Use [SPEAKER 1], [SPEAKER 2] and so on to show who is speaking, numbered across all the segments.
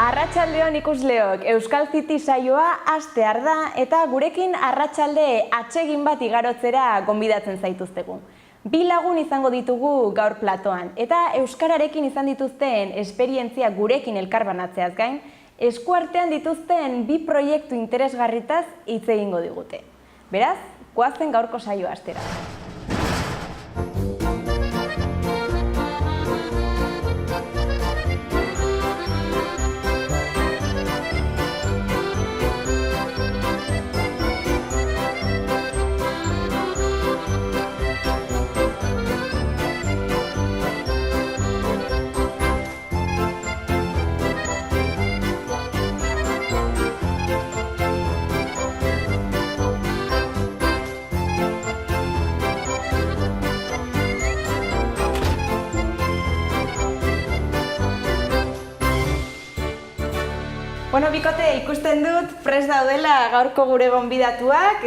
[SPEAKER 1] Arratsaldeon ikusleok, Euskal City saioa hastear da eta gurekin arratsalde atsegin bat igarotzera gonbidatzen zaituztegu. Bi lagun izango ditugu gaur platoan eta euskararekin izan dituzten esperientzia gurekin elkarbanatzeaz gain, eskuartean dituzten bi proiektu interesgarritaz hitz egingo digute. Beraz, goazen gaurko saioa hastera. Bueno, bikote, ikusten dut, prest daudela gaurko gure gonbidatuak,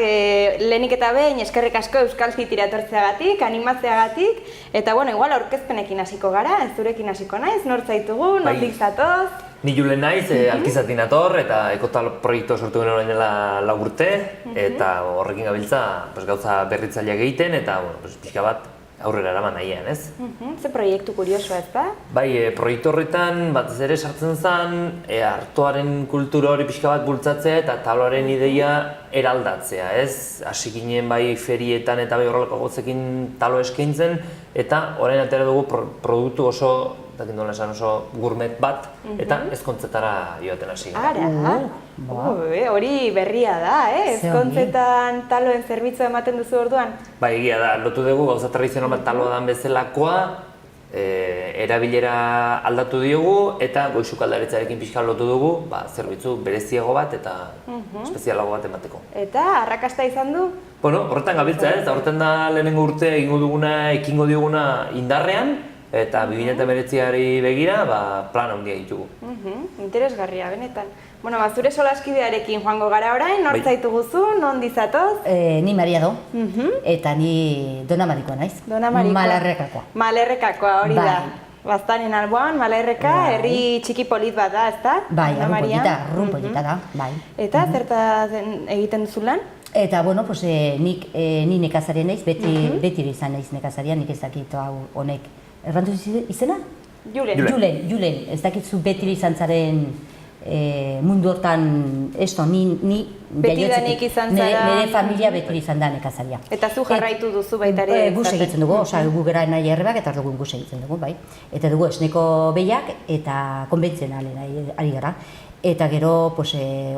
[SPEAKER 1] lehenik eta behin eskerrik asko Euskal Cityra etortzeagatik, animatzeagatik, eta bueno, igual aurkezpenekin hasiko gara, ez zurekin hasiko naiz, nor zaitugu, nondik zatoz?
[SPEAKER 2] Ni Julen naiz, Alkizatik nator, eta Ekotal proiektu sortu gero orain dela 4 urte, eta horrekin gabiltza gauza berritzaileak egiten, eta pixka bat aurrera eraman nahian, ez?
[SPEAKER 1] Ze proiektu kuriosoa, ez da?
[SPEAKER 2] Bai, proiektu horretan batez ere sartzen zen artoaren kultura hori pixka bat bultzatzea eta tabloaren ideia eraldatzea, ez? Hasi ginen bai ferietan eta bai horrelako gauzekin talo eskaintzen, eta orain atera dugu produktu oso, dakin dola esan oso gourmet bat, eta ezkontzetara joaten hasi gara.
[SPEAKER 1] Ara? Hori berria da, ezkontzetan taloen zerbitzua ematen duzu orduan?
[SPEAKER 2] Bai, egia da, lotu dugu gauza tradizional bat taloa dan bezalakoa, erabilera aldatu diogu, eta goizukaldaritzarekin pixka lotu dugu, zerbitzu bereziago bat eta espezialago bat emateko.
[SPEAKER 1] Eta arrakasta izan du?
[SPEAKER 2] Bueno, horretan gabiltza ez, horretan da lehenengo urte egingo dioguna indarrean, eta 2019ari begira, plan handia ditugu.
[SPEAKER 1] Interesgarria, benetan. Bueno, zure solaskidearekin joango gara orain, nor zaituguzu, non dizatoz?
[SPEAKER 3] Ni Maria do, eta ni Dona Marikoa naiz.
[SPEAKER 1] Dona Marikoa.
[SPEAKER 3] Malerrekakoa.
[SPEAKER 1] Malerrekakoa, hori da. Baztanen alboan, Malerreka, herri txiki polit bat da, ezta?
[SPEAKER 3] Bai, arrunpolita da, bai.
[SPEAKER 1] Eta zertaz egiten duzu lan?
[SPEAKER 3] Eta, bueno, ni nekazaria naiz, beti izan naiz nekazaria, nik ez dakit hau honek. Errandu izena? Julen, ez dakitzu beti izan zaren mundu hortan, ni
[SPEAKER 1] betidanik izan zara...
[SPEAKER 3] Nire familia beti izan da nekazaria.
[SPEAKER 1] Eta zu jarraitu duzu baita ere?
[SPEAKER 3] Guz egitzen dugu, gu gara nahi errebak eta dugu guz egitzen dugu, bai. Eta dugu esneko behiak eta konbentzionalen ari gara. Eta gero,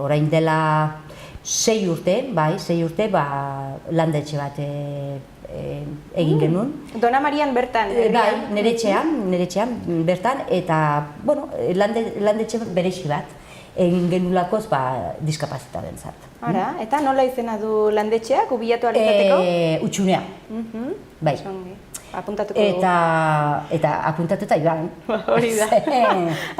[SPEAKER 3] orain dela 6 urte, landetxe bat egin genuen.
[SPEAKER 1] Dona Marian bertan?
[SPEAKER 3] Bai, nire etxean bertan, eta, bueno, landetxe berexi bat egin genulakoz diskapazitaren zart.
[SPEAKER 1] Ara, eta nola izena du landetxeak, ubilatu alizateko?
[SPEAKER 3] Utxunea, bai.
[SPEAKER 1] Apuntatuko dugu.
[SPEAKER 3] Eta apuntatuta joan.
[SPEAKER 1] Hori da.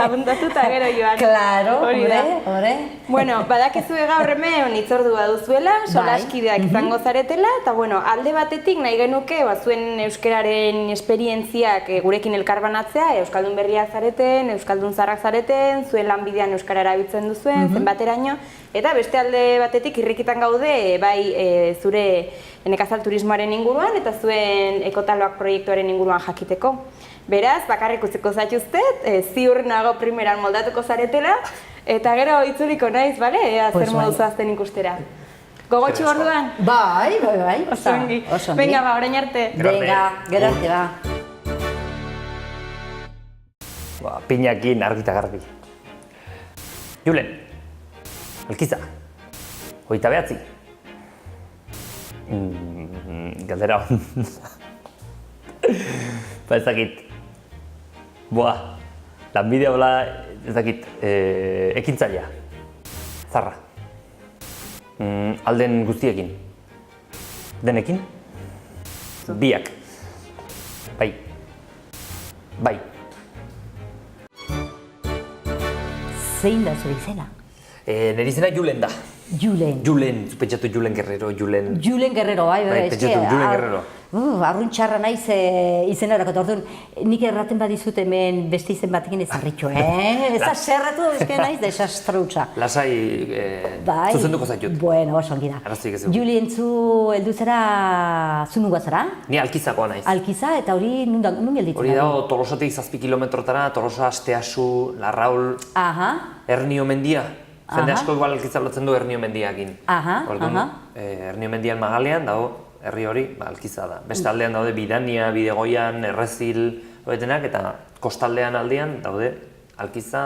[SPEAKER 1] Apuntatuta gero joan.
[SPEAKER 3] Claro, hore.
[SPEAKER 1] Bueno, badakizue gaur hemen hitzordua duzuela, solaskideak izango zaretela, eta bueno, alde batetik nahi genuke zuen euskararen esperientziak gurekin elkarbanatzea, euskaldun berriak zareten, euskaldun zaharrak zareten, zuen lanbidean euskara erabiltzen duzuen, zenbateraino, eta beste alde batetik irrikitan gaude, bai zure nekazal turismoaren inguruan eta zuen ekotaloak proiektuaren inguruan jakiteko. Beraz, bakarrik utziko zaituztet, ziur nago primeran moldatuko zaretela, eta gero itzuliko naiz, bale? Zer modu zoazten ikustera. Gogotxu orduan?
[SPEAKER 3] Bai.
[SPEAKER 1] Oso ongi. Venga, orain arte.
[SPEAKER 3] Venga, gero arte
[SPEAKER 2] Piñakin argita garbi. Julen, Alkiza, 29. Galdera hon. Ez dakit. Lanbidea hola, ez dakit, ekintzailea. Zarra. Alden guztiekin. Denekin? Biak. Bai.
[SPEAKER 3] Zein da zure izena?
[SPEAKER 2] Nire izena Julen da.
[SPEAKER 3] Julen.
[SPEAKER 2] Julen, pentsatu Julen Guerrero, Julen...
[SPEAKER 3] Julen Guerrero, bai.
[SPEAKER 2] Pentsatu Julen Guerrero.
[SPEAKER 3] Arrunt txarra naiz izena erako, orduan, nik erraten badizut hemen beste izen batekin ez harritxo, Ez aserratu ezken naiz, desastrautza.
[SPEAKER 2] Lasai, zuzenduko zaitut.
[SPEAKER 3] Bueno, oso ongi da.
[SPEAKER 2] Arrazoik ez dugu.
[SPEAKER 3] Julien, zu heldu zara, zu nungoa zara?
[SPEAKER 2] Ni Alkizakoa naiz.
[SPEAKER 3] Alkiza, eta hori nun gelditzen?
[SPEAKER 2] Hori dago Tolosatik 7 kilometrotara, Tolosa, Asteasu, Larraul, Hernio mendia. Jende asko igual Alkiza lotzen du Hernio mendiakin. Orduan, Hernio mendian magalean dago, herri hori, Alkiza da. Beste aldean daude Bidania, Bidegoian, Errezil, hoetenak, eta kostaldean aldean daude Alkiza,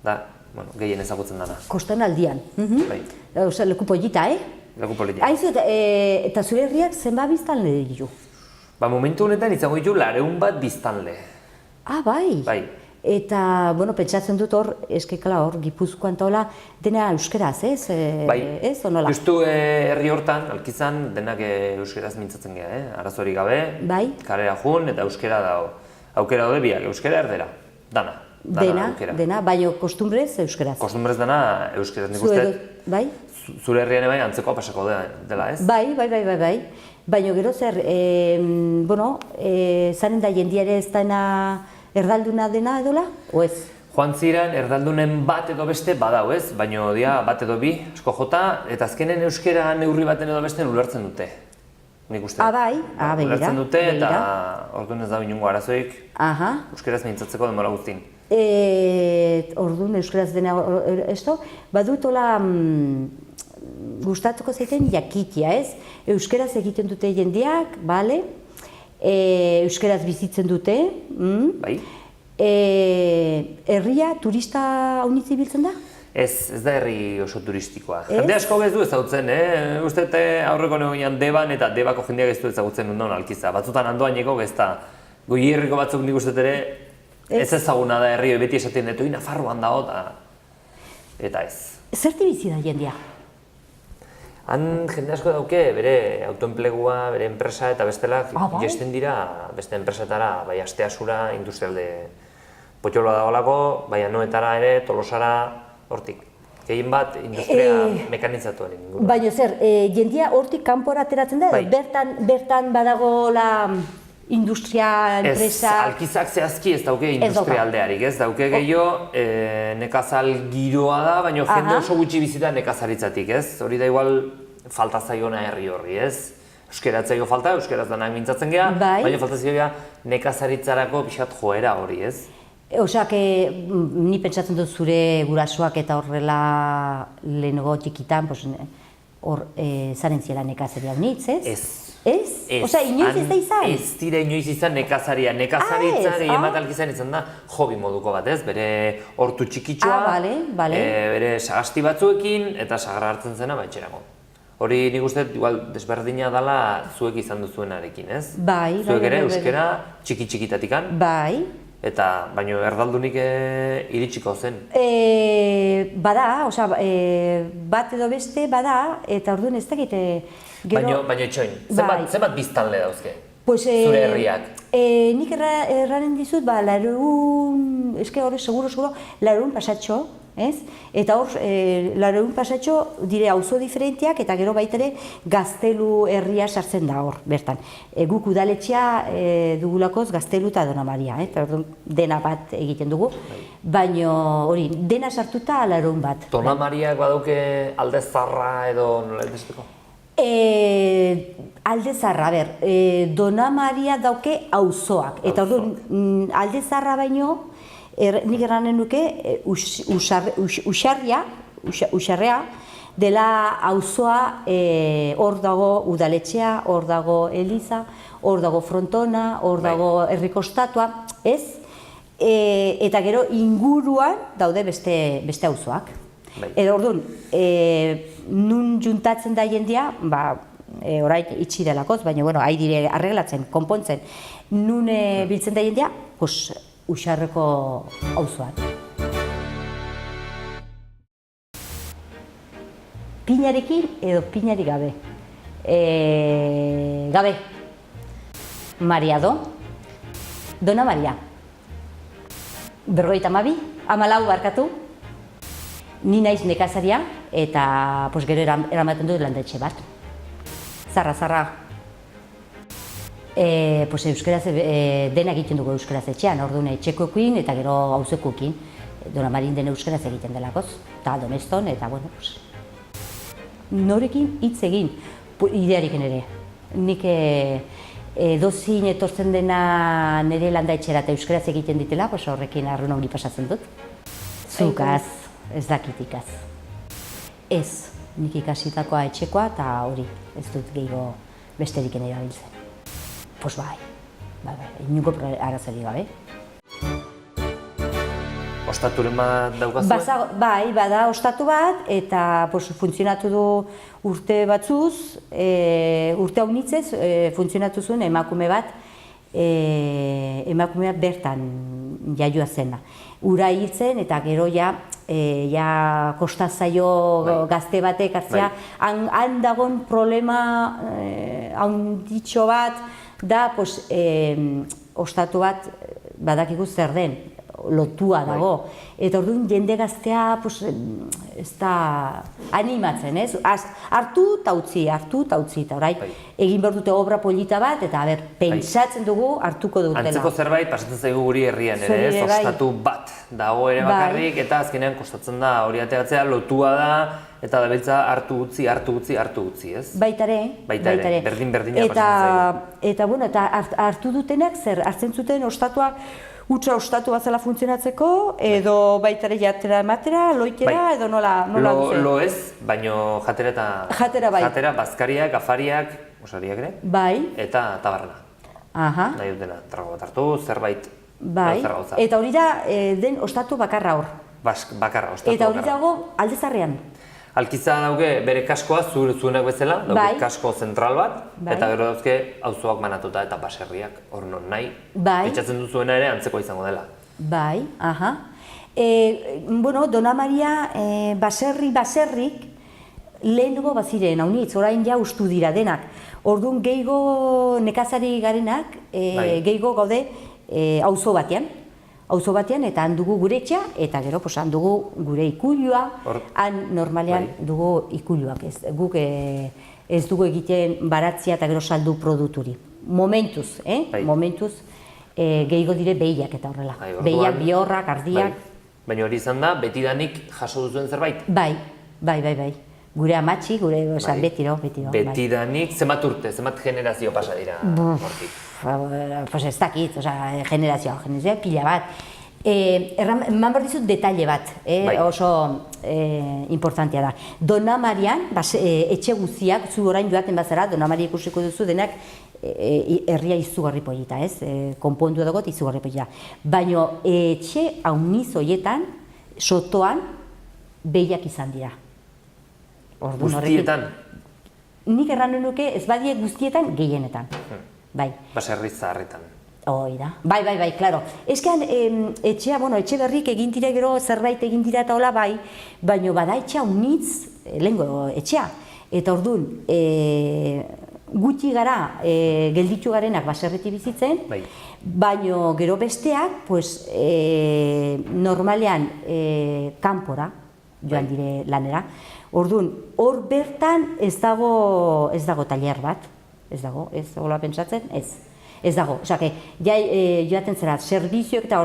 [SPEAKER 2] da, bueno, gehien ezagutzen dana.
[SPEAKER 3] Kostan aldean.
[SPEAKER 2] Bai.
[SPEAKER 3] Osa, leku polita,
[SPEAKER 2] Leku polita.
[SPEAKER 3] Aizu, eta zure herriak zenba biztanle ditu?
[SPEAKER 2] Momentu honetan izango ditu 200 biztanle.
[SPEAKER 3] Bai.
[SPEAKER 2] Bai.
[SPEAKER 3] Eta, bueno, pentsatzen dut hor, eskekala hor, Gipuzkoan eta hola, dena euskeraz, ez?
[SPEAKER 2] Bai.
[SPEAKER 3] Ez, onola?
[SPEAKER 2] Justu herri hortan, Alkizan, denak euskeraz mintzatzen geha, arazorik gabe.
[SPEAKER 3] Bai.
[SPEAKER 2] Karera jun eta euskera dago. Aukera daude biak, euskera erdera. Dana.
[SPEAKER 3] Dena, baina kostumbrez euskeraz.
[SPEAKER 2] Kostumbrez dana euskeraz, nik uste.
[SPEAKER 3] Bai?
[SPEAKER 2] Zure herrian bai antzekoa pasako dela, ez?
[SPEAKER 3] Bai. Baina gero zer, bueno, zanen da jendiare ez dena erdalduna dena edola, o ez?
[SPEAKER 2] Joan ziren, erdaldunen bat edo beste badau, ez? Baina dia bat edo bi, asko jota, eta azkenen euskera neurri baten edo beste ulertzen dute. Nik uste.
[SPEAKER 3] Bai, begira.
[SPEAKER 2] Ulertzen dute eta orduan ez da inongo arazoik euskeraz mintzatzeko denbora guztin.
[SPEAKER 3] Orduan euskeraz dena, badut hola gustatuko zaiten jakitia, ez? Euskeraz egiten dute jendeak, bale? Euskeraz bizitzen dute.
[SPEAKER 2] Bai.
[SPEAKER 3] Herria turista haunitzi biltzen da?
[SPEAKER 2] Ez da herri oso turistikoa. Jende asko ez du ezagutzen, Uste aurreko negoian Deban eta Debako jendeak ez du ezagutzen ondoen Alkiza. Batzutan Andoaineko ez da. Goi herriko batzuk nik uste ere ez ezaguna da herri, beti esaten dut, Nafarroan dago eta ez.
[SPEAKER 3] Zerti bizi da jendea?
[SPEAKER 2] Han jende asko dauke bere autoenplegua, bere enpresa eta bestelak jesten dira beste enpresetara, bai Asteasura, industrialde potxoloa dagoelako, bai Anoetara ere, Tolosara, hortik. Gehien bat industria mekanizatuaren inguruan.
[SPEAKER 3] Baina zer, jendea hortik kanpora ateratzen da, bertan badago la industria, enpresa...
[SPEAKER 2] Ez, Alkizak zehazki ez dauke industrialdearik, ez dauke gehiago nekazal giroa da, baina jende oso gutxi bizita nekazaritzatik, ez? Hori da igual falta zaiona herri horri, ez? Euskeratzeko falta, euskeraz danak mintzatzen geha, baina falta zaio nekazaritzarako pixkat joera hori, ez?
[SPEAKER 3] Osak, ni pentsatzen dut zure gurasoak eta horrela lehenago txikitan, hor zaren ziela nekazaria honitz, ez?
[SPEAKER 2] Ez.
[SPEAKER 3] Ez? Osa, inoiz ez da izan?
[SPEAKER 2] Ez dira inoiz izan nekazaria. Nekazaritza gehien bat Alkizan izan da hobi moduko bat, ez? Bere hortu txikitxoa, bere sagasti batzuekin eta sagarra hartzen zena etxerako. Hori nik uste igual desberdina dela zuek izan duzuenarekin, ez?
[SPEAKER 3] Bai.
[SPEAKER 2] Zuek ere euskera txiki-txikitatikan.
[SPEAKER 3] Bai.
[SPEAKER 2] Eta baino erdaldunik iritsiko zen.
[SPEAKER 3] Bada, osa, bat edo beste bada, eta orduan ez dakit
[SPEAKER 2] Baina etxoin, zenbat biztanle dauzke? Zure herriak?
[SPEAKER 3] Nik erranen dizut, eske hori seguro, 200 pasatxo, ez? Eta hor, 200 pasatxo dire auzo diferentiak eta gero baitere Gaztelu herria sartzen da hor, bertan. Guk udaletxea dugulakoz Gaztelu eta Dona Maria, dena bat egiten dugu, baina hori, dena sartuta 200 bat.
[SPEAKER 1] Dona Mariak badauke Alde Zarra edo nola edesteko?
[SPEAKER 3] Alde Zarra, Dona Maria dauke auzoak, eta orduan Alde Zarra baino, nik erranen nuke Usarrea dela auzoa, hor dago udaletxea, hor dago Eliza, hor dago Frontona, hor dago Herrikostatua, ez? Eta gero inguruan daude beste auzoak. Edo orduan, nun juntatzen da jendea, orain itxi delakoz, baina ari dire arreglatzen, konpontzen, nun biltzen da jendea, Usarreko auzoan. Pinarekin edo pinari gabe? Gabe. Mariado. Dona Maria. 52, 14 barkatu. Ni naiz nekazaria, eta gero eramaten dut landetxe bat. Zarra. Euskaraz dena egiten dugu euskaraz etxean, orduan etxekoekin eta gero auzokoekin. Donamarin den euskaraz egiten delakoz, eta domeston, eta bueno, norekin hitz egin, idearekin ere. Nik dozin etortzen dena nire landaetxera eta euskaraz egiten ditela, horrekin arrun hori pasatzen dut. Zukaz, ez dakitikaz. Ez, nik ikasitakoa etxekoa eta hori, ez dut gehiago besteriken erabiltzen. Bai, inungo arazori gabe.
[SPEAKER 2] Ostaturen bat daukazue?
[SPEAKER 3] Bai, bada ostatu bat, eta funtzionatu du urte batzuz, urte hau nitzez, funtzionatu zuen emakume bat bertan jaioa zena. Ura hiltzen eta gero ja kostazaio gazte batek hartzea, han dagoen problema handitxo bat da ostatu bat badakigu zer den, lotua dago. Eta orduan jende gaztea ez da animatzen, ez? Hartu eta utzi, eta orai egin behar dute obra polita bat, eta pentsatzen dugu hartuko dutela.
[SPEAKER 2] Antzeko zerbait pasatzen zaigu guri herrian ere, ez? Ostatu bat dago ere bakarrik, eta azkenean kostatzen da hori ateratzea, lotua da, eta da beltza hartu utzi, ez?
[SPEAKER 3] Baitare.
[SPEAKER 2] Berdin-berdina pasatzen zaigu.
[SPEAKER 3] Eta hartu dutenak zer, hartzen zuten ostatua utza ostatu bat zela funtzionatzeko, edo baitare jatera ematera, loitera, edo nola duzen?
[SPEAKER 2] Lo ez, baino jatera eta... Jatera, bazkariak, afariak, osariak ere?
[SPEAKER 3] Bai.
[SPEAKER 2] Eta tabarrena.
[SPEAKER 3] Aha.
[SPEAKER 2] Nahi dutena, trago bat hartu, zerbait...
[SPEAKER 3] Bai, eta hori da den ostatu bakarra hor.
[SPEAKER 2] Bakarra, ostatu bakarra.
[SPEAKER 3] Eta hori dago aldezarrean.
[SPEAKER 2] Alkiza dauke bere kaskoa, zuenak bezala, dauke kasko zentral bat, eta gero dauzke auzoak banatuta eta baserriak, hor non nahi. Pentsatzen duzuena ere antzekoa izango dela.
[SPEAKER 3] Bai, aha. Dona Maria baserrik lehenengo baziren, haunitz, orain ja ustu dira denak. Orduan gehiago nekazari garenak, gehiago gaude auzo batean. Auzo batean, eta han dugu gure etxea, eta gero han dugu gure ikulua, han normalean dugu ikuluak ez. Guk ez dugu egiten baratzia eta gero saldu produkturi. Momentuz, momentuz gehiago dire behiak eta horrela. Behiak, bihorrak, ardiak.
[SPEAKER 2] Baina hori izan da, betidanik jaso duzuen zerbait?
[SPEAKER 3] Bai. Gure amatxi, gure betiro.
[SPEAKER 2] Betidanik, zenbat urte, zenbat generazio pasa dira hortik?
[SPEAKER 3] Ez dakit, generazioa pila bat. Eman behar dizut detalle bat, oso importantea da. Dona Marian, etxe guztiak, zu orain joaten bazara, Dona Maria ikusiko duzu denak herria izugarri polita, ez? Konpondu dagoet izugarri polita. Baina etxe hauniz horietan, sotoan, behiak izan dira.
[SPEAKER 2] Guztietan?
[SPEAKER 3] Nik erran nuke ez badie guztietan gehienetan. Bai.
[SPEAKER 2] Baserri zaharretan.
[SPEAKER 3] Hoi da. Bai, klaro. Ezkean, etxea berrik egin dira gero zerbait egin dira eta hola bai, baina bada etxea unitz, lehenko etxea. Eta orduan, gutxi gara gelditu garenak baserreti bizitzen, baina gero besteak, normalean kanpora joan dire lanera. Orduan, hor bertan ez dago tailer bat. Ez dago, ez hola pentsatzen, ez dago. Osake, joaten zera, servizioek eta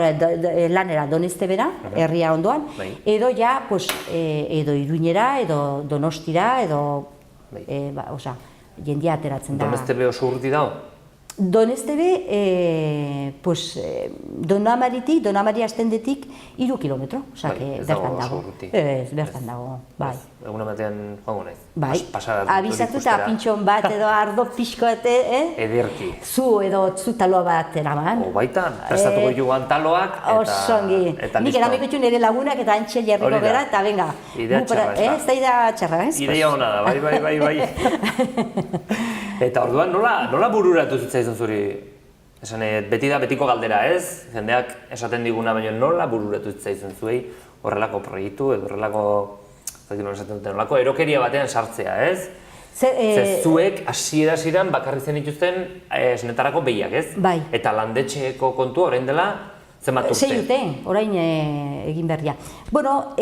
[SPEAKER 3] lanera Donestebera, herria ondoan, edo ja, edo Iruñera, edo Donostira, edo, jendia ateratzen da.
[SPEAKER 2] Donestebe oso urti dago?
[SPEAKER 3] Donestebe, Dona Maria astendetik 3 kilometro, osake, bertan dago. Ez, bertan dago, bai.
[SPEAKER 2] Egun batean joango naiz.
[SPEAKER 3] Bai, abizatu eta pintxon bat edo ardo pixko
[SPEAKER 2] ederki.
[SPEAKER 3] Zu edo zu taloa bat eraman.
[SPEAKER 2] Baita, prestatuko joan taloak eta listo.
[SPEAKER 3] Nik eramiko txun ere lagunak eta antxe jarriko gara eta venga.
[SPEAKER 2] Idea txarra, ez da?
[SPEAKER 3] Ez da idea txarra, ez?
[SPEAKER 2] Idea hona da, bai. Eta orduan, nola bururatu zitzaizun zuri? Esan, beti da betiko galdera, ez? Jendeak esaten diguna, baina nola bururatu zitzaizun zuei horrelako proiektu edo horrelako erokeria batean sartzea, ez? Zuek hasiera-hasieran bakarrik zen dituzten esnetarako behiak, ez?
[SPEAKER 3] Bai.
[SPEAKER 2] Eta landetxeko kontua orain dela zenbat urte?
[SPEAKER 3] 6 urte, orain egin berria. Bueno,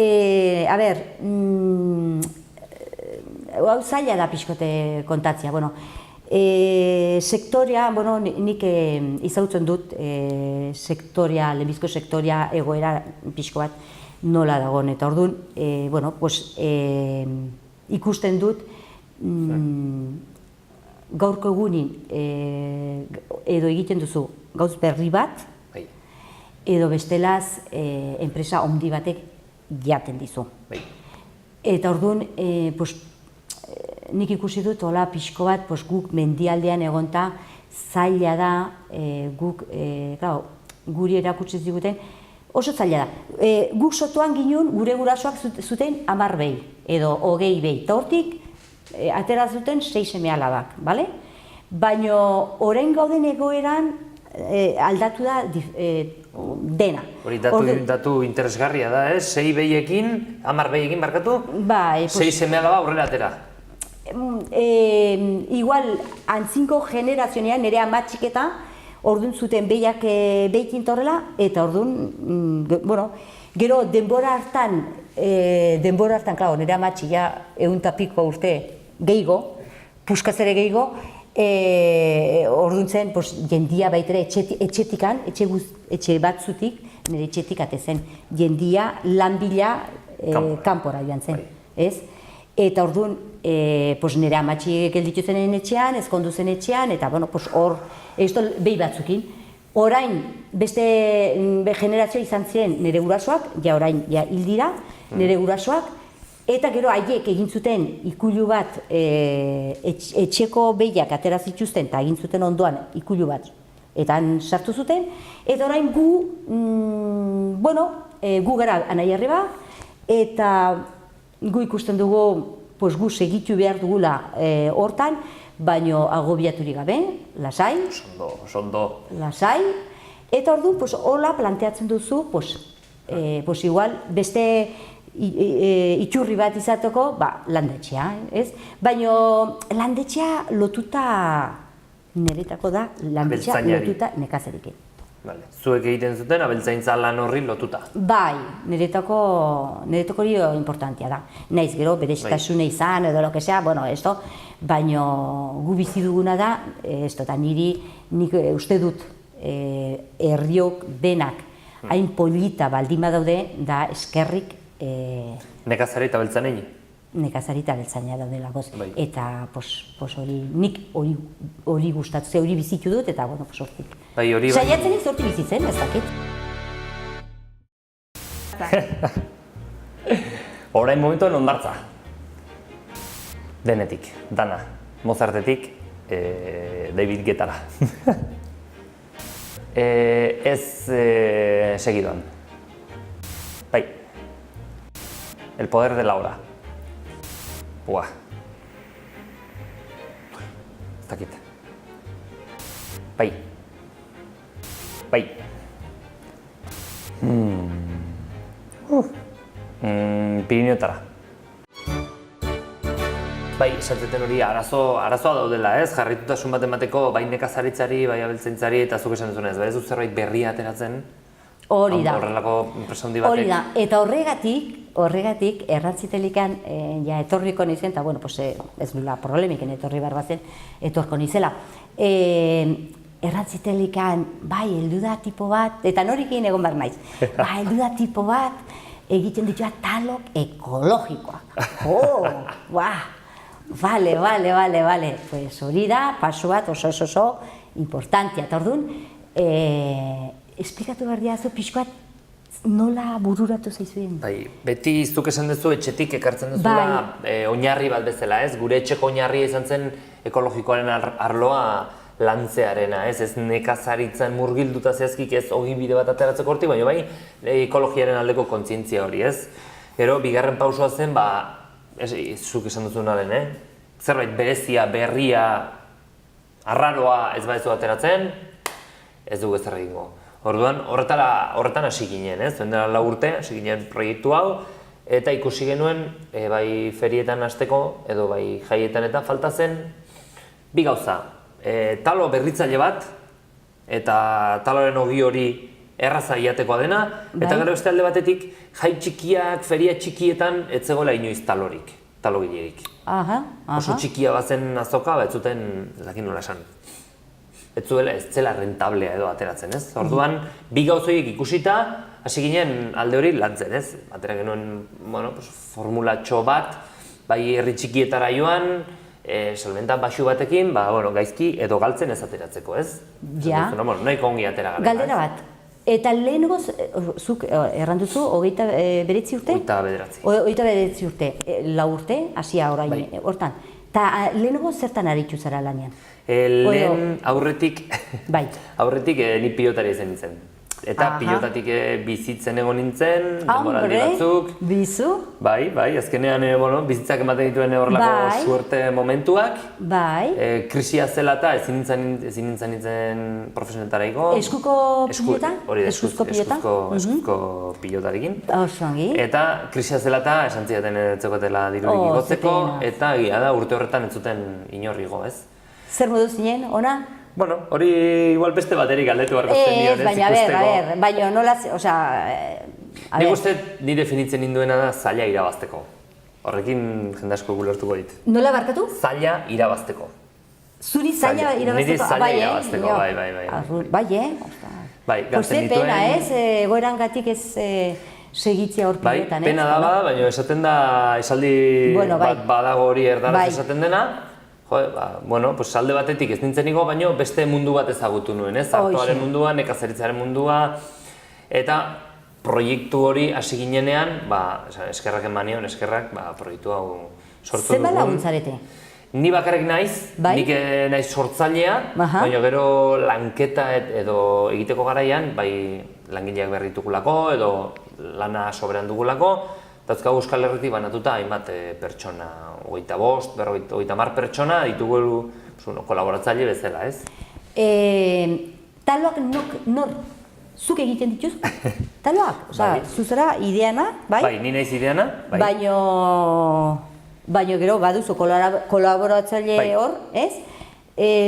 [SPEAKER 3] hau zaila da pixkote kontatzea, bueno, sektorea, bueno, nik izautzen dut sektorea, lehenbizko sektorea egoera pixko bat nola dagoen, eta orduan, bueno, pues, ikusten dut gaurko egunin edo egiten duzu gauz berri bat, edo bestelaz enpresa handi batek jaten dizu. Eta orduan, nik ikusi dut, hola pixko bat, guk mendialdean egonta zaila da, guri erakutsi ziguten, oso zaila da. Guk sotoan ginen, gure gurasoak zuten 10 behi, edo 20 behi, eta hortik atera zuten 6 seme alabak, bale? Baina orain gauden egoeran aldatu da dena.
[SPEAKER 2] Hori datu interesgarria da, ez? 6 behiekin, 10 behiekin barkatu?
[SPEAKER 3] Bai.
[SPEAKER 2] 6 seme alaba aurrera atera.
[SPEAKER 3] Igual, antzinko generazionean nire amatxiketa, orduan zuten behikin torrela, eta orduan, bueno, gero denbora hartan, klaro, nire amatxi ja 100 urte gehigo, puskazere gehigo, orduan zen, jendia baitere etxetikan, etxe batzutik, nire etxetik atezen, jendia lanbila kanpora joan zen, ez? Eta orduan, nire amatxi gelditu zenen etxean, ezkondu zen etxean, eta hor, behi batzukin. Orain, beste generazioa izan ziren nire gurasoak, orain hil dira, nire gurasoak, eta gero haiek egin zuten ikulu bat, etxeko behiak atera zituzten, eta egin zuten ondoan ikulu bat, eta sartu zuten, eta orain gu gara anai arreba, eta gu ikusten dugu, gu segitu behar dugula hortan, baino agobiaturik gabe, lasai.
[SPEAKER 2] Sondo.
[SPEAKER 3] Lasai. Eta orduan, hola planteatzen duzu, igual, beste itxurri bat izateko, landetxea, ez? Baino, landetxea lotuta, niretako da, landetxea lotuta nekazarikin.
[SPEAKER 2] Zuek egiten zuten, abeltzaintza lan horri lotuta.
[SPEAKER 3] Bai, niretako hori importantia da. Naiz gero, berezitasune izan, edo lo que sea, baina gu bizi duguna da, eta nik uste dut herriok denak hain polita baldin badaude, da eskerrik...
[SPEAKER 2] Nekazari eta abeltzanei?
[SPEAKER 3] Nekazari eta abeltzaina daudela goz. Eta nik hori gustatu, hori bizitu dut, eta hortik. Saiatzen ez hortik bizitzen, ez dakit.
[SPEAKER 2] Orain momentuen Hondartza. Denetik, dana. Mozartetik, David Guettara. Ez segidoan. Bai. El poder de la hora. Buah. Ez dakit. Bai. Pirineotara. Bai, esatzen hori arazoa daudela, ez? Jarritutasun bat emateko bai nekazaritzari, bai abeltzaintzari, eta zuk esan duzunez, ez du zerbait berria ateratzen?
[SPEAKER 3] Hori da.
[SPEAKER 2] Horrelako enpresa handi batek.
[SPEAKER 3] Hori da, eta horregatik errantzitelikan etorriko nizen, eta ez duela problemik etorri behar bazen, etorko nizela. Errantzitelikan, bai, heldu da tipo bat, eta norekin egon behar naiz, bai, heldu da tipo bat, egiten ditua talok ekologikoak. Vale. Pues hori da, paso bat oso importantia. Eta orduan, esplikatu behar diazu pixko bat nola bururatu zaizuen.
[SPEAKER 2] Bai, beti zuk esan duzu etxetik ekartzen duzula oinarri bat bezala, ez? Gure etxeko oinarria izan zen ekologikoaren arloa lantzearena, ez nekazaritzen murgilduta zehazkik ez ogibide bat ateratzeko hortik, baina bai ekologiaren aldeko kontzientzia hori, ez? Gero, bigarren pausua zen, zuk esan duzunaren, zerbait berezia, berria, arraroa ez badezu ateratzen, ez dugu ezer egingo. Orduan, horretan hasi ginen, ez? Zuen dela 4 urte, hasi ginen proiektu hau, eta ikusi genuen, bai ferietan hasteko, edo bai jaietan eta falta zen, bi gauza. Talo berritzaile bat, eta taloren ogi hori erraza iatekoa dena, eta gero beste alde batetik, jai txikiak, feria txikietan, ez zegoela inoiz talorik. talogilerik.
[SPEAKER 3] Aha.
[SPEAKER 2] Oso txikia bazen azoka, ez zuten, ez dakit nola esan. Ez zela rentablea edo ateratzen, ez? Orduan, bi gauzoiek ikusita, hasi ginen alde hori lantzen, ez? Atera genuen, formulatxo bat, bai herri txikietara joan, salmenta baxu batekin, gaizki edo galtzen ez ateratzeko, ez?
[SPEAKER 3] Ja.
[SPEAKER 2] Nahiko ongi atera gara.
[SPEAKER 3] Galdera bat. Eta lehenengoz, zuk erranduzu, 29 urte? 29 urte, 4 urte, hasia orain, hortan. Eta lehenengoz zertan aritu zara lanean?
[SPEAKER 2] Lehen aurretik ni pilotari izan nintzen. Eta pilotatik bizitzen egon nintzen, denboraldi batzuk.
[SPEAKER 3] Bizu?
[SPEAKER 2] Bai, azkenean bizitzak ematen dituen horrelako suerte momentuak.
[SPEAKER 3] Bai.
[SPEAKER 2] Krisia zela eta ezin nintzen profesionetara iko.
[SPEAKER 3] Eskuko pilota?
[SPEAKER 2] Hori da, eskuko pilotarekin.
[SPEAKER 3] Oso ongi.
[SPEAKER 2] Eta krisia zela eta esan zidaten etzekotela dirurik igotzeko, eta egia da urte horretan ez zuten inorrigo, ez?
[SPEAKER 3] Zer modu zinen, ona?
[SPEAKER 2] Bueno, hori igual beste baterik galdetu barko zen dionez ikusteko.
[SPEAKER 3] Baina nola, osea...
[SPEAKER 2] Nik uste ni definitzen ninduena da zaila irabazteko. Horrekin jende asko gulertuko dit.
[SPEAKER 3] Nola barkatu?
[SPEAKER 2] Zaila irabazteko.
[SPEAKER 3] Zuri zaila irabazteko?
[SPEAKER 2] Niri zaila irabazteko, bai. Bai, galtzen dituen...
[SPEAKER 3] Pena ez, goeran gatik ez segitzea hor pilotan, ez?
[SPEAKER 2] Bai, pena da, baina esaten da esaldi bat badago hori erdaraz esaten dena. Alde batetik ez nintzen igo, baina beste mundu bat ezagutu nuen, ez? Artoaren mundua, nekazaritzaren mundua, eta proiektu hori hasi ginenean, eskerrak emanion, proiektu hau sortu dugun.
[SPEAKER 3] Zenbat laguntzarete?
[SPEAKER 2] Ni bakarrik naiz, nik naiz sortzailea, baina gero lanketa edo egiteko garaian, bai langileak berritugulako edo lana soberan dugulako, dauzkagu Euskal Herritik banatuta hainbat pertsona, 25, 30 pertsona ditugu kolaboratzaile bezala, ez?
[SPEAKER 3] Taloak nor zuk egiten dituz? Taloak? Osa, zuzera ideana, bai?
[SPEAKER 2] Bai, ni naiz ideana, bai.
[SPEAKER 3] Baina gero baduzu kolaboratzaile hor, ez?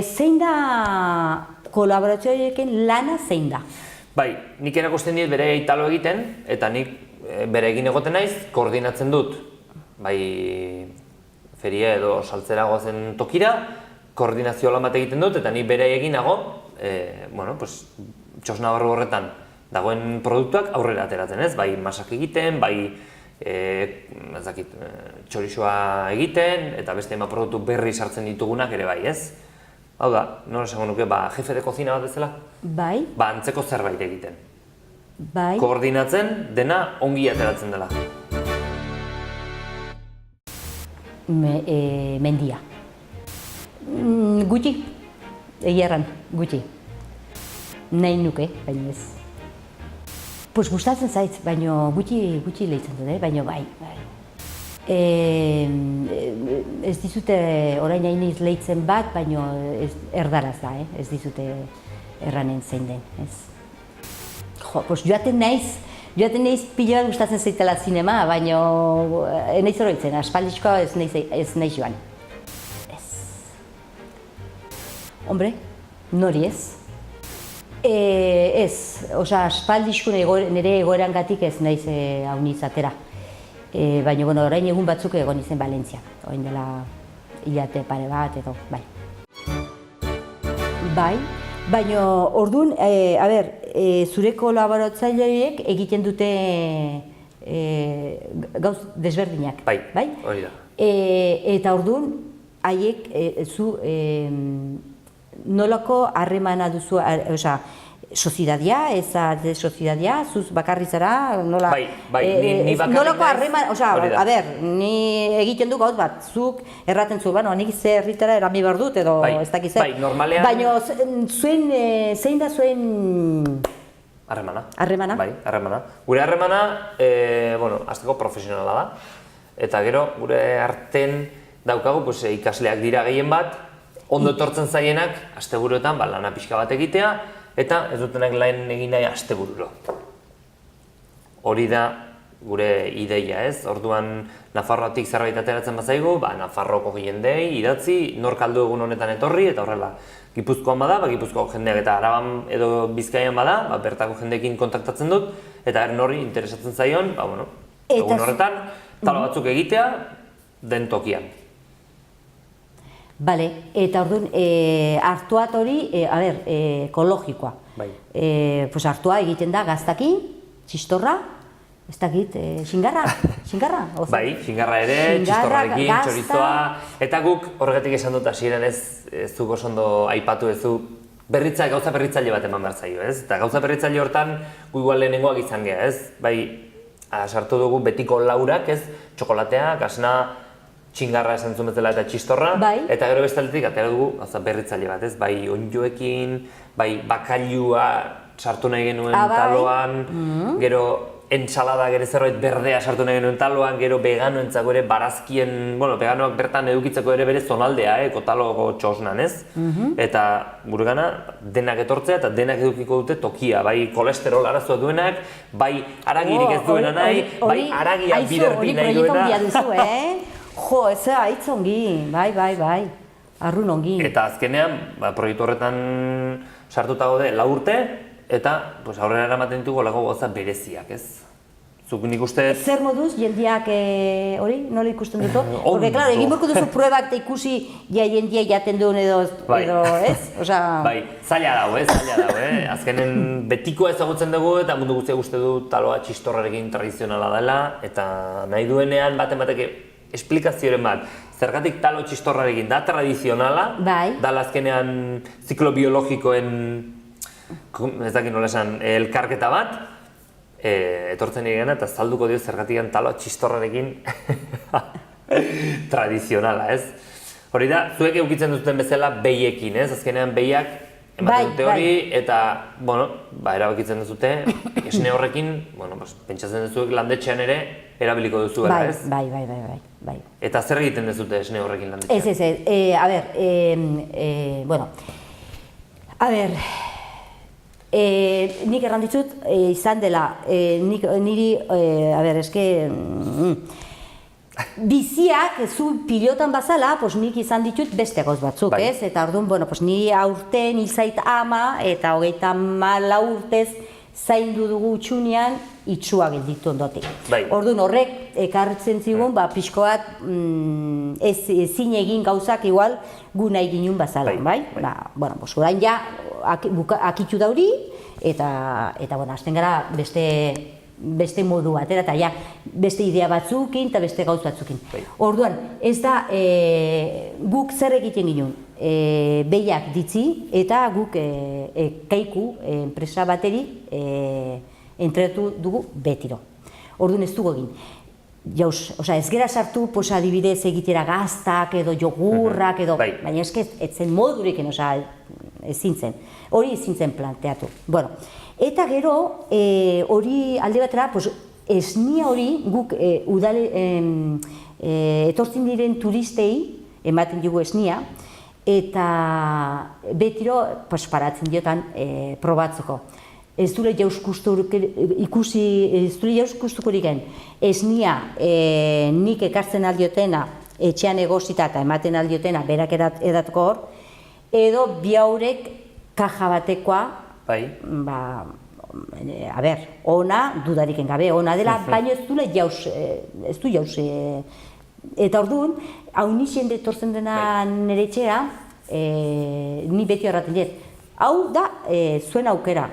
[SPEAKER 3] Zein da kolaboratzaileekin lana zein da?
[SPEAKER 2] Bai, nik erakusten dit bere talo egiten, eta nik bere egin egoten naiz, koordinatzen dut, bai feria edo saltzera goazen tokira, koordinazio lan bat egiten dut, eta nik bere eginago, txosna barru horretan dagoen produktuak aurrera ateratzen, ez? Bai masak egiten, bai txorizoa egiten, eta beste ema produktu berri sartzen ditugunak ere bai, ez? Hau da, nola esango nuke, jefe de kozina bat bezala?
[SPEAKER 3] Bai.
[SPEAKER 2] Antzeko zerbait egiten.
[SPEAKER 3] Bai.
[SPEAKER 2] Koordinatzen dena ongi ateratzen dela.
[SPEAKER 3] Mendia. Gutxi. Egia erran, gutxi. Nahi nuke, baina ez. Gustatzen zait, baina gutxi lehitzen dut, baina bai. Ez dizute orain hainiz lehitzen bat, baina erdaraz da, ez dizute erranen zein den, ez. Joaten naiz pila bat gustatzen zaitela zinema, baina naiz oroitzen, aspaldizkoa ez naiz joan. Ez. Hombre, nori ez? Ez, aspaldizko nire egoerangatik ez naiz hauniz atera. Baina, orain egun batzuk egon izen Valentzian, orain dela hilate pare bat edo, bai. Bai, baina orduan, zure kolaboratzaileek egiten dute gauz desberdinak.
[SPEAKER 2] Bai, hori da.
[SPEAKER 3] Eta orduan, haiek zu nolako harremana duzu, soziedadia, ez da soziedadia, zuz bakarri zara, nola...
[SPEAKER 2] Bai, ni bakarrik
[SPEAKER 3] nolako harreman, ni egiten du gauz bat, zuk erraten zu, nik ze herritara erami behar dut, edo ez dakiz.
[SPEAKER 2] Bai, normalean...
[SPEAKER 3] Baina zein da zuen...
[SPEAKER 2] Harremana.
[SPEAKER 3] Harremana?
[SPEAKER 2] Bai, harremana. Gure harremana, azteko profesionala da. Eta gero, gure arten daukagu, ikasleak dira gehien bat, ondo etortzen zaienak, asteburuetan lana pixka bat egitea, eta ez dutenak lan egin nahi astebururo. Hori da gure ideia, ez? Orduan Nafarroatik zerbait ateratzen bazaigu, Nafarroko jendei idatzi, nor kaldu egun honetan etorri, eta horrela Gipuzkoan bada, Gipuzkoako jendeak eta Araban edo Bizkaian bada, bertako jendeekin kontaktatzen dut, eta nori interesatzen zaion, egun horretan, talo batzuk egitea, den tokian.
[SPEAKER 3] Bale, eta orduan, artoat hori, ekologikoa. Pues artoa egiten da gaztakin, txistorra, ez dakit, xingarra?
[SPEAKER 2] Bai, xingarra ere, txistorrarekin, txorizoa, eta guk horregatik esan dut hasieran ez zuk oso ondo aipatu ez du gauza berritzaile bat eman behar zaio, ez? Eta gauza berritzaile hortan gu igual lehenengoak izan geha, ez? Bai, sartu dugu betiko laurak, ez? Txokolatea, gasna, txingarra esan zuen bezala eta txistorra, eta gero bestaldetik atera dugu gauza berritzaile bat, ez? Bai, ondjoekin, bai, bakailua sartu nahi genuen taloan, gero entsalada gero zerbait berdea sartu nahi genuen taloan, gero veganoentzako ere barazkien, bueno, veganoak bertan edukitzeko ere bere zonaldea, kotaloko txosnan, ez? Eta gure gana, denak etortzea eta denak edukiko dute tokia, bai kolesterol arazoa duenak, bai haragirik ez duena nahi, bai haragia biderdi nahi duena.
[SPEAKER 3] Hori proiektu ongia duzu, Jo, ez haitz ongi, bai, arrun ongi.
[SPEAKER 2] Eta azkenean, proiektu horretan sartuta gaude 4 urte, eta aurrera eramaten ditugu lago gauza bereziak, ez? Zuk nik uste...
[SPEAKER 3] Zer moduz, jendiak hori, nola ikusten dutu? Porque, klaro, egin borko duzu pruebak eta ikusi jendia jaten duen edo, ez?
[SPEAKER 2] Bai, zaila dago, Azkenen betikoa ezagutzen dugu eta mundu guztiak uste du taloa txistorrarekin tradizionala dela, eta nahi duenean batek esplikazioren bat, zergatik talo txistorrarekin da tradizionala, dala azkenean ziklo biologikoen, ez dakit nola esan, elkarketa bat, etortzen egin eta zalduko dio zergatik talo txistorrarekin tradizionala, ez? Hori da, zuek eukitzen duten bezala behiekin, ez? Azkenean behiak ematen dute hori, eta, erabakitzen duzute, esne horrekin, pentsatzen duzuek landetxean ere erabiliko duzuela, ez?
[SPEAKER 3] Bai.
[SPEAKER 2] Eta zer egiten duzute esne horrekin landetxean?
[SPEAKER 3] Nik erran ditut, izan dela, niri, biziak, zu pilotan bazala, nik izan ditut beste gauz batzuk, ez? Eta orduan, niri aurten hilzait ama, eta 34 urtez zaindu dugu utxunean, itxua gelditu ondotik. Orduan horrek ekartzen zigun, pixko bat ezin egin gauzak igual gu nahi ginen bazala, bai? Orain ja akitu dauri, eta hasten gara beste modu batera, eta beste idea batzukin eta beste gauz batzukin. Orduan, ez da guk zer egiten ginen, behiak ditzi eta guk kaiku enpresa bateri entretu dugu betiro. Orduan ez dugu egin. Ez gera sartu, adibidez egitera gaztak edo jogurrak edo, baina ez zen modurik ezin zen. Hori ezin zen planteatu. Eta gero, hori alde batera, esnia hori guk etortzen diren turistei ematen dugu esnia, eta betiro paratzen diotan probatzeko. Ez dure jauzkustuko egin, esnia nik ekartzen aldiotena, etxean egosita eta ematen aldiotena berak edatuko hor, edo biaurek kaja batekoa, ona, dudarik gabe, ona dela, baina ez du jauz. Eta orduan, hau nixen detortzen dena nire etxera, ni beti horretan dut. Hau da, zuen aukera,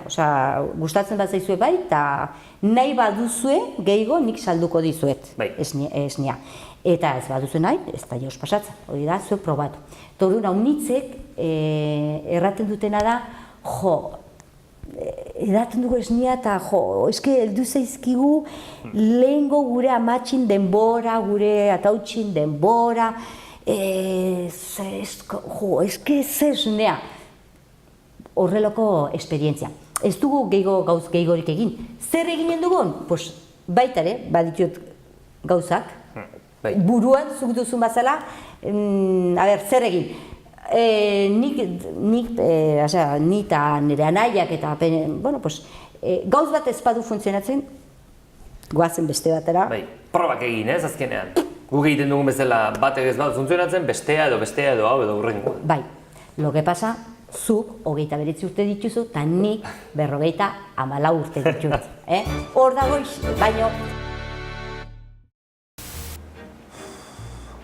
[SPEAKER 3] gustatzen bat zaizue bai, eta nahi baduzue gehiago nik salduko dizuet esnia. Eta ez baduzue nahi, ez da jauz pasatzen, hori da, zuek probatu. Eta orduan, hau nitzek erraten dutena da, edaten dugu esnia eta heldu zaizkigu lehengo gure amatxin denbora, gure atautxin denbora, zer esnea. Horreloko esperientzia. Ez dugu gauz gehiagorik egin. Zer eginen dugun? Baita ere, baditut gauzak. Buruan, zuk duzun bazala, zer egin? Ni eta nire anaiak eta gauz bat ez badu funtzionatzen, goazen beste batera.
[SPEAKER 2] Probak egin, ez azkenean. Guk egiten dugun bezala batek ez badu funtzionatzen, bestea edo hau edo hurrengoa.
[SPEAKER 3] Bai, lo que pasa, zuk 29 urte dituzu, eta nik 54 urte ditut. Hor dago, baino...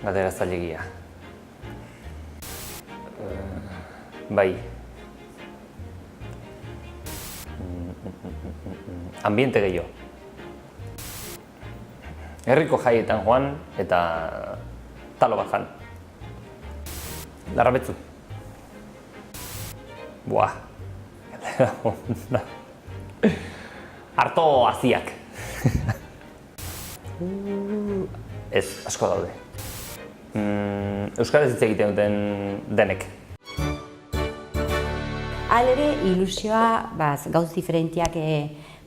[SPEAKER 2] Galdera zailegia. Bai. Ambiente gehiago. Herriko jaietan joan eta talo bat jan. Larrabetzu. Buah. Arto haziak. Ez, asko daude. Euskaraz hitz egiten duten denek.
[SPEAKER 3] Halere, ilusioa, gauz diferentiak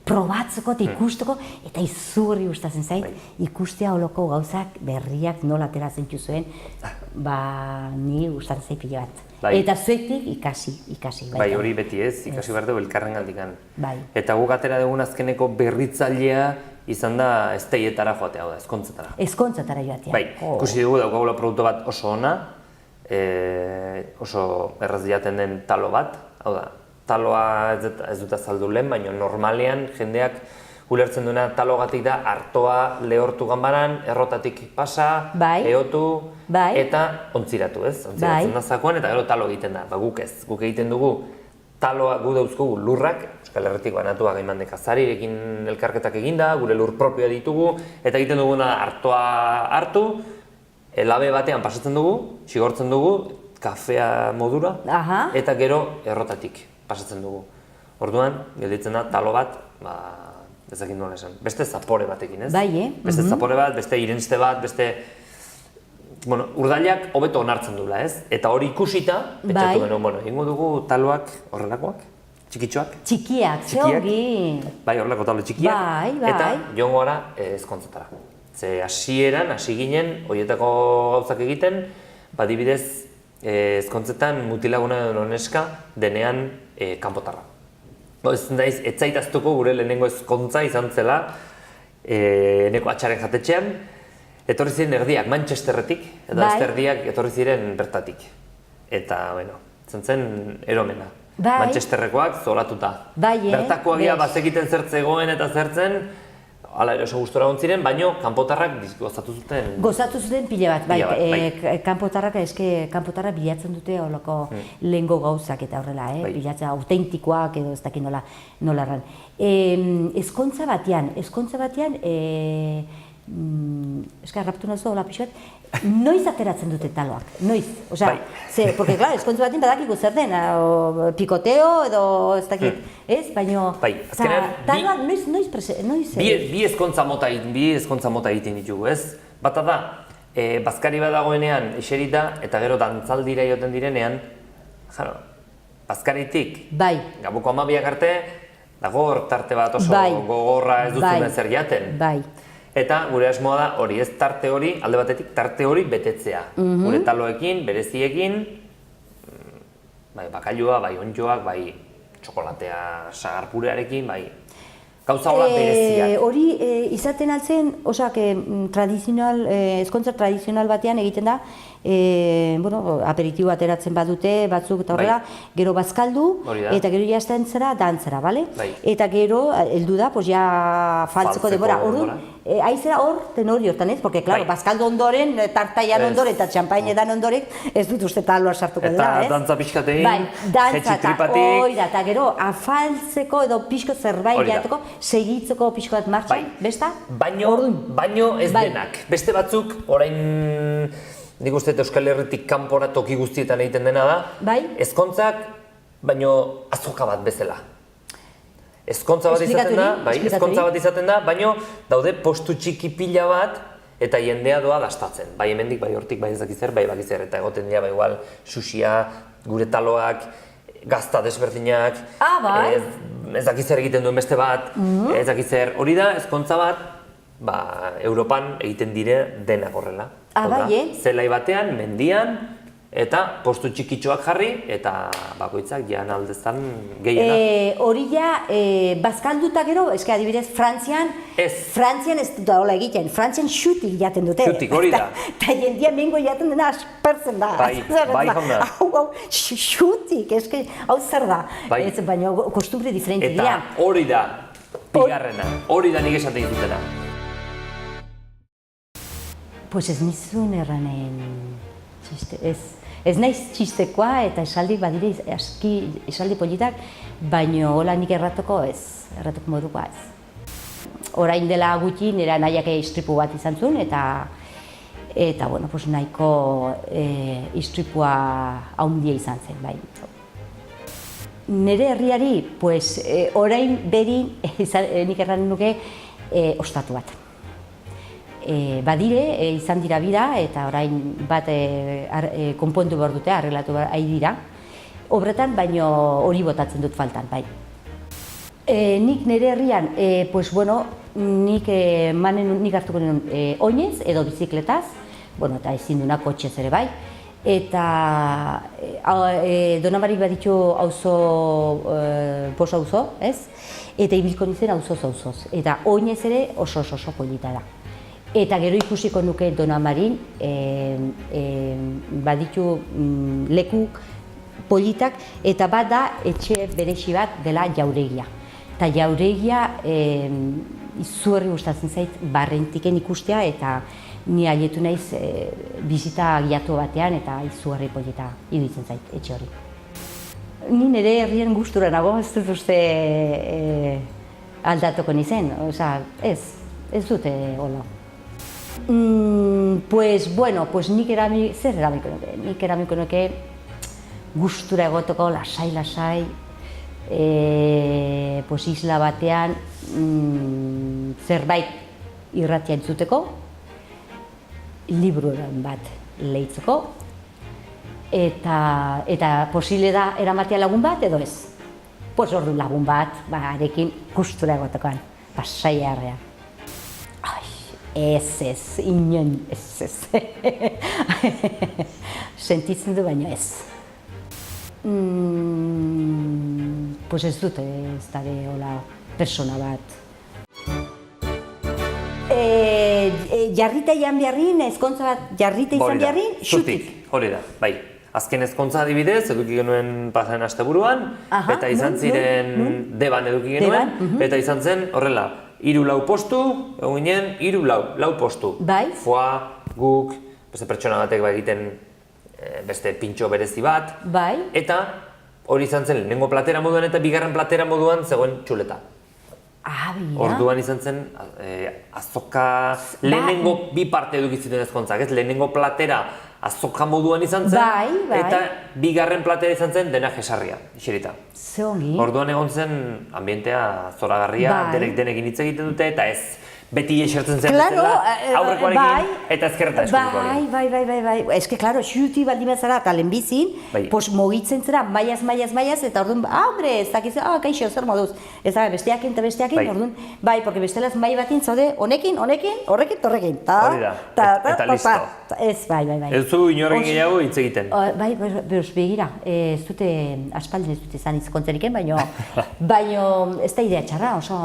[SPEAKER 3] probatzeko eta ikusteko, eta izugarri gustatzen zait, ikustea holoko gauzak berriak nola ateratzen zuen, ni gustatzen zait pila bat. Eta zuetik ikasi.
[SPEAKER 2] Bai, hori beti ez, ikasi behar dugu elkarren galdikan. Eta guk atera dugun azkeneko berritzailea izan da ezteietara joatea, hau da, ezkontzetara.
[SPEAKER 3] Ezkontzetara joatea.
[SPEAKER 2] Bai, ikusi dugu daukagula produktu bat oso ona, oso erraz jaten den talo bat, hau da, taloa ez dut azaldu lehen, baina normalean jendeak ulertzen duena talogatik da artoa lehortu ganbaran, errotatik pasa, ehotu eta ontziratu, ez? Ontziratzen da zakoan eta gero talo egiten da, guk ez. Guk egiten dugu taloa gu dauzkugu lurrak, Euskal Herritik banatuak Gaimande Kazarirekin elkarketak eginda, gure lur propioa ditugu, eta egiten duguna artoa hartu, labe batean pasatzen dugu, txigortzen dugu, kafea modura, eta gero errotatik pasatzen dugu. Orduan, gelditzen da talo bat, ezakin nola esan, beste zapore batekin, ez?
[SPEAKER 3] Bai,
[SPEAKER 2] Beste zapore bat, beste irenste bat, beste... Bueno, urdailak hobeto onartzen duela, ez? Eta hori ikusita, pentsatu genuen, bueno, egingo dugu taloak horrelakoak, txikitxoak.
[SPEAKER 3] Txikiak, ze ongi.
[SPEAKER 2] Bai, horrelako talo txikiak, eta joango gara ezkontzetara. Ze hasieran, hasi ginen, horietako gauzak egiten, adibidez, ezkontzetan mutilaguna edo neska denean kanpotarra. Ez zaitaztuko gure lehenengo ezkontza izan zela eneko atxaren jatetxean, etorri ziren erdiak Manchesterretik, eta erdiak etorri ziren bertatik. Eta, bueno, zen eromena. Manchesterrekoak zolatuta. Bertakoak bazekiten zertzegoen eta zertzen, hala ere oso gustora ontziren, baino kanpotarrak gozatu zuten...
[SPEAKER 3] Gozatu zuten pila bat, kanpotarrak bilatzen dute holoko lehengo gauzak eta horrela, bilatzen autentikoak edo ez dakit nola erran. Ezkontza batean, raptu nazu hola pixu bat, noiz ateratzen dute taloak, noiz? Porque, claro, ezkontza batean badakiko zer den, pikoteo edo ez dakit, ez? Baina, taloak noiz?
[SPEAKER 2] Bi ezkontza mota egiten ditugu, ez? Bata da, bazkari bat dagoenean eserita eta gero dantzaldira joten direnean, jaro, bazkaritik, gabuko 12ak arte, dago tarte bat oso gogorra ez duzun ezer jaten. Eta gure asmoa da hori, ez tarte hori, alde batetik tarte hori betetzea. Gure taloekin, bereziekin, bai bakailua, bai ondjoak, bai txokolatea sagarpurearekin, bai gauza hola bereziak.
[SPEAKER 3] Hori izaten altzen, osak ezkontza tradizional batean egiten da, aperitibo ateratzen badute, batzuk eta horrela, gero bazkaldu, eta gero jazten zera, dantzera, bale? Eta gero, heldu da, faltzeko denbora. Aizera hor, tenori hortan ez, porque, claro, bazkaldu ondoren, tartaian ondoren eta txampainetan ondoren, ez dut uste taloa sartuko dela, ez?
[SPEAKER 2] Eta dantza pixkatein, jetxi tripatik.
[SPEAKER 3] Eta gero, afaltzeko edo pixko zerbait jateko, segitzeko pixko bat martxan, besta?
[SPEAKER 2] Baino ez denak. Beste batzuk, orain, nik uste Euskal Herritik kanpora toki guztietan egiten dena da, ezkontzak, baino azoka bat bezala. Ezkontza bat izaten da, baino daude postu txiki pila bat eta jendea doa dastatzen. Bai hemendik, bai hortik, bai ez dakitzer, bai bakitzer, eta egoten dira, bai igual, sushia, gure taloak, gazta desberdinak, ez dakitzer egiten duen beste bat, ez dakitzer. Hori da, ezkontza bat, Europan egiten dire denak horrela. Zelai batean, mendian, eta postu txikitxoak jarri, eta bakoitzak jan aldezan gehiena.
[SPEAKER 3] Hori ja, bazkalduta gero, eske adibidez, Frantzian ez dut hola egiten, Frantzian xutik jaten dute.
[SPEAKER 2] Xutik, hori da.
[SPEAKER 3] Eta jendia mengo jaten dena aspertzen da.
[SPEAKER 2] Bai, honda.
[SPEAKER 3] Xutik, eske, hau zer da. Baina kostumbre diferente dira.
[SPEAKER 2] Eta hori da, bigarrena, hori da nik esaten ditutena.
[SPEAKER 3] Pues ez nizun erranen txiste, ez naiz txistekoa eta esaldi badire esaldi politak, baino hola nik erratuko modukoa ez. Orain dela gutxi nire nahiak istripu bat izan zuen eta bueno, pues nahiko istripua haundia izan zen, bai. Nire herriari, pues orain berin nik erranen nuke ostatu bat. Badire, izan dira bida, eta orain bat konpontu behar dute, arreglatu behar dira, obretan, baino hori botatzen dut faltan, bai. Nik nire herrian, pues bueno, nik hartuko nuen oinez edo bizikletaz, bueno, eta ezin duna kotxez ere bai, eta Donamarik baditu pos auzo, ez? Eta ibilko nintzen auzoz, eta oinez ere oso polita da. Eta gero ikusiko nuke Donamarin baditu leku politak, eta bat da etxe berezi bat dela Jauregia. Eta Jauregia izugarri gustatzen zait barrentiken ikustea, eta ni haietu naiz bizita giatu batean, eta izugarri polita iruditzen zait etxe hori. Ni nire herrien gustura nago, ez dut uste aldatuko nizen, ez dute hola. Pues bueno, nik eramiko nuke gustura egoteko lasai, pues isla batean zerbait irratia entzuteko, libruren bat lehitzeko, eta posible da eramatea lagun bat edo ez. Pues ordu lagun bat, arekin gustura egotekoan, pasai harrean. Ez, inon, ez. Sentitzen du baino ez. Pues ez dute ez dara hola persona bat. Jarrita izan beharrin, ezkontza bat jarrita izan beharrin, xutik.
[SPEAKER 2] Hori da, bai. Azken ezkontza adibidez, eduki genuen pasan asteburuan, eta izan ziren deban eduki genuen, eta izan zen horrela. 3-4 postu, egun ginen, 3-4 postu.
[SPEAKER 3] Bai.
[SPEAKER 2] Foa, guk, beste pertsona batek egiten beste pintxo berezi bat.
[SPEAKER 3] Bai.
[SPEAKER 2] Eta hori izan zen lehenengo platera moduan eta bigarren platera moduan zegoen txuleta.
[SPEAKER 3] Bira.
[SPEAKER 2] Orduan izan zen azoka, lehenengo bi parte edukiziten ezkontzak, ez? Lehenengo platera azoka moduan izan zen, eta bigarren platera izan zen dena jesarria, iserita.
[SPEAKER 3] Ze ongi.
[SPEAKER 2] Orduan egon zen ambientea zoragarria, denekin hitz egiten dute, eta ez beti esertzen zen bezala, aurrekoarekin eta ezkerreta eskurekoarekin.
[SPEAKER 3] Bai. Ez que, klaro, xuti baldin bezala eta lehenbizin, pos mogitzen zera, maiaz, eta orduan, hombre, ez dakiz, kaixo, zer moduz. Ez da, besteakin eta besteakin, orduan, bai, porque bestelaz mai batin zaude, honekin, horrekin.
[SPEAKER 2] Hori da, eta listo.
[SPEAKER 3] Ez, bai.
[SPEAKER 2] Ez zu inorekin gehiago hitz egiten.
[SPEAKER 3] Bai, begira, ez dute, aspaldin ez dute izan izkontzeriken, baino ez da idea txarra, oso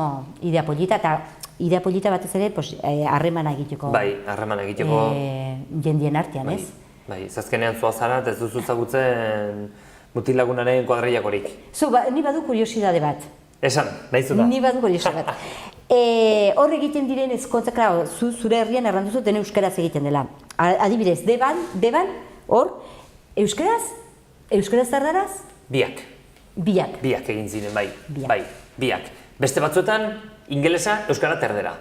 [SPEAKER 3] idea polita, eta idea polita batez ere, harremana egiteko.
[SPEAKER 2] Bai, harremana egiteko.
[SPEAKER 3] Jendien artean, ez?
[SPEAKER 2] Bai, zazkenean zua zara, eta ez duzu zagutzen mutilagunaren kuadrillakorik.
[SPEAKER 3] Ni badu kuriosidade bat.
[SPEAKER 2] Esan, nahi zuta.
[SPEAKER 3] Ni badu kuriosidade bat. Hor egiten diren ezkontzak, zure herrian erranduzu den euskaraz egiten dela. Adibidez, deban, hor, euskaraz tardaraz?
[SPEAKER 2] Biak. Biak egin ziren, bai. Biak. Beste batzuetan, ingelesa, euskara terdera.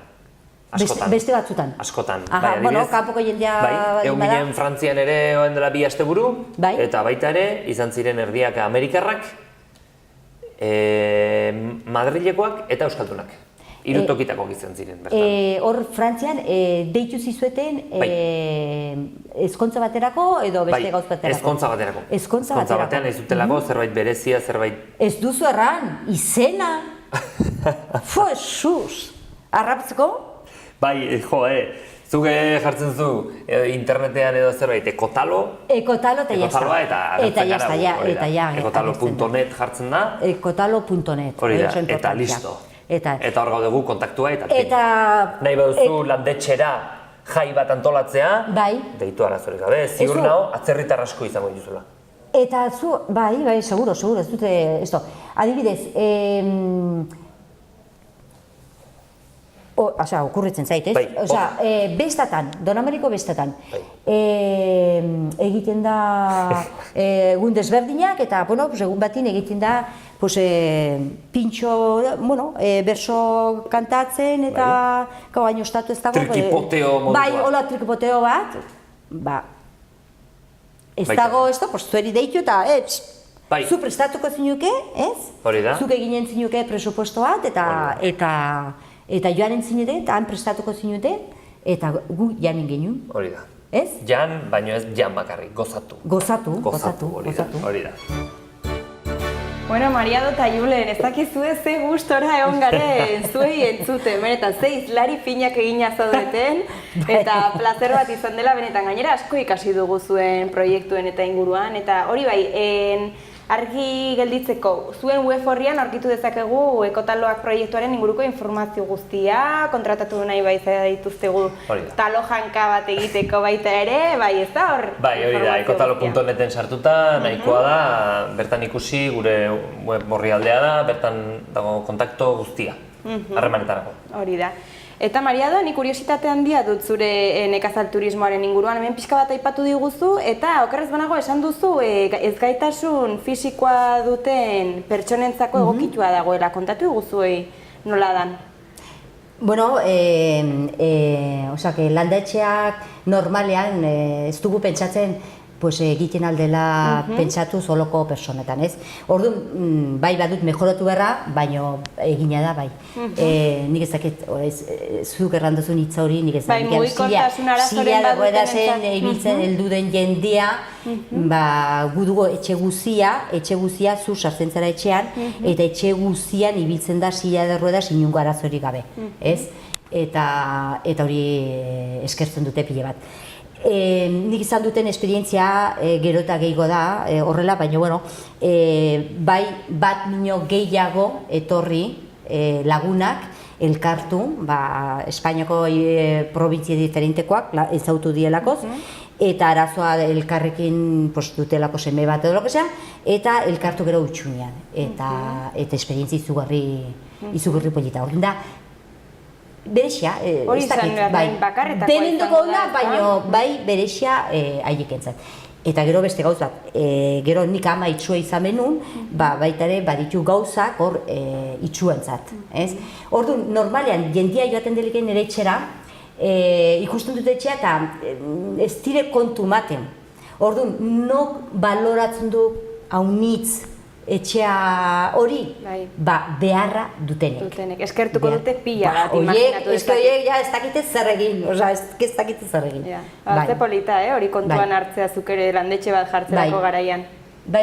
[SPEAKER 2] Askotan.
[SPEAKER 3] Beste batzutan?
[SPEAKER 2] Askotan.
[SPEAKER 3] Bueno, kanpoko jendea...
[SPEAKER 2] Bai, egun ginen Frantzian ere oen dela 2 asteburu, eta baita ere, izan ziren erdiak Amerikarrak, Madrilekoak eta euskaldunak. 3 tokitakoak izan ziren, bertan.
[SPEAKER 3] Hor Frantzian, deitu zizueten ezkontza baterako edo beste gauz baterako?
[SPEAKER 2] Ezkontza baterako.
[SPEAKER 3] Ezkontza
[SPEAKER 2] batean ez dutelako, zerbait berezia, zerbait...
[SPEAKER 3] Ez duzu erran, izena! Jesús! Arraptzeko?
[SPEAKER 2] Bai, zuge jartzen zu internetean edo zerbait, ekotalo.
[SPEAKER 3] Ekotalo eta jazta. Eta jazta.
[SPEAKER 2] Ekotalo.net jartzen da.
[SPEAKER 3] Ekotalo.net.
[SPEAKER 2] Hori da, eta listo. Eta hor gaudegu kontaktua eta nahi baduzu landetxera jai bat antolatzea, deitu arazorik gabe, ziur nago atzerritar asko izango dituzula.
[SPEAKER 3] Eta zu, bai, seguro, ez dute, adibidez, Osea, okurritzen zait, ez?
[SPEAKER 2] Bai,
[SPEAKER 3] Osea, bestatan, Donameriko bestatan, egiten da egun desberdinak, eta, bueno, egun batin egiten da pintxo, berso kantatzen, eta baino estatu ez dago.
[SPEAKER 2] Trikipoteo modua.
[SPEAKER 3] Bai, hola trikipoteo bat, ez dago ez da, zueri deitu eta, zu prestatuko zinuke, ez?
[SPEAKER 2] Hori da.
[SPEAKER 3] Zuk eginen zinuke presupuesto bat, eta joanen zinute, eta han prestatuko zinute, eta gu janen genuen.
[SPEAKER 2] Hori da.
[SPEAKER 3] Ez?
[SPEAKER 2] Jan, baino ez jan bakarrik, gozatu.
[SPEAKER 3] Gozatu.
[SPEAKER 2] Hori da.
[SPEAKER 1] Bueno, Mariado eta Julen, ez dakizue ze gustora egon garen zuei entzute, benetan, ze hizlari finak egina zaudeten, eta plazer bat izan dela, benetan, gainera asko ikasi dugu zuen proiektuen eta inguruan, eta hori bai, argi gelditzeko, zuen web horrian aurkitu dezakegu Ekotaloak proiektuaren inguruko informazio guztia, kontratatu nahi bai dituztegu talo janka bat egiteko baita ere, bai ez da hor?
[SPEAKER 2] Bai, hori da, ekotalo.neten sartuta, nahikoa da, bertan ikusi gure web orrialdea da, bertan dago kontakto guztia, harremanetarako.
[SPEAKER 1] Hori da. Eta Mariado, nik kuriositate handia dut zure nekazal turismoaren inguruan, hemen pixka bat aipatu diguzu, eta okerrez banago esan duzu ezgaitasun fisikoa duten pertsonentzako egokitua dagoela, kontatu diguzu nola dan?
[SPEAKER 3] Bueno, landaetxeak normalean ez dugu pentsatzen egiten aldela pentsatu soloko personetan, ez? Orduan, bai badut mejoratu beharra, baino egina da, bai. Nik ez dakit, zuk erranduzun hitza hori, nik ez dakit.
[SPEAKER 1] Bai, mugikortasun arazoren bat duten
[SPEAKER 3] zen ibiltzen heldu den jendea, gu dugu etxe guzia, zu sartzen zara etxean, eta etxe guzian ibiltzen da silla de ruedas inungo arazorik gabe, ez? Eta hori eskertzen dute pile bat. Nik izan duten esperientzia gero eta gehiago da, horrela, baina bai bat minio gehiago etorri lagunak elkartu, Espainiako probintzia diferentekoak ezautu dielakoz, eta arazoa elkarrekin dutelako seme bat edo lokesea, eta elkartu gero utxunean, eta esperientzia izugarri polita. Horren da, berexia,
[SPEAKER 1] hori izan bakarretakoa
[SPEAKER 3] denendoko da, baina bai berexia haiek entzat. Eta gero beste gauzak, gero nik ama itxua izan benun, baita ere baditu gauzak hor itxua entzat. Orduan, normalean, jendia joaten deliken ere etxera, ikusten dut etxea eta ez dire kontu maten. Orduan, nok baloratzen du haunitz etxea hori, beharra dutenek.
[SPEAKER 1] Eskertuko dute pila bat, imaginatu
[SPEAKER 3] dezakit. Oiek, ez dakite zer egin, ez dakite zer egin.
[SPEAKER 1] Ze polita, hori kontuan hartzea zuk ere landetxe bat jartzerako garaian.
[SPEAKER 3] Bai,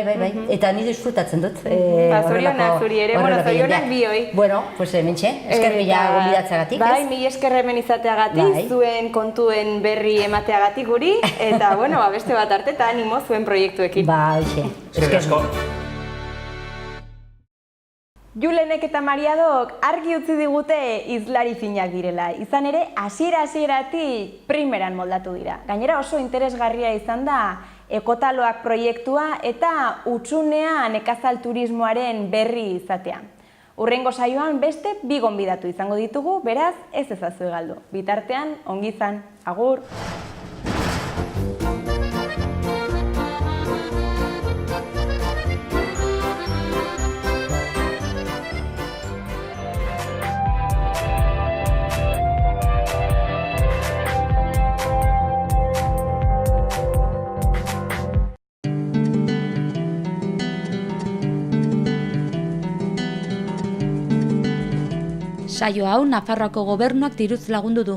[SPEAKER 3] eta ni disfrutatzen dut.
[SPEAKER 1] Zorionak zuri ere, zorionak bioi.
[SPEAKER 3] Bueno, hementxe, esker mila gonbidatzeagatik, ez?
[SPEAKER 1] Bai, mila esker hemen izateagatik, zuen kontuen berri emateagatik guri, eta beste bat arte eta animo zuen proiektuekin.
[SPEAKER 3] Ba,
[SPEAKER 2] esker asko.
[SPEAKER 1] Julenek eta Mariadok argi utzi digute hizlari finak direla. Izan ere, hasieratik primeran moldatu dira. Gainera oso interesgarria izan da Ekotaloak proiektua eta Utxunea nekazal turismoaren berri izatea. Hurrengo saioan beste 2 gonbidatu izango ditugu, beraz ez ezazue galdu. Bitartean, ongi izan, agur!
[SPEAKER 4] Saio hau Nafarroako Gobernuak diruz lagundu du.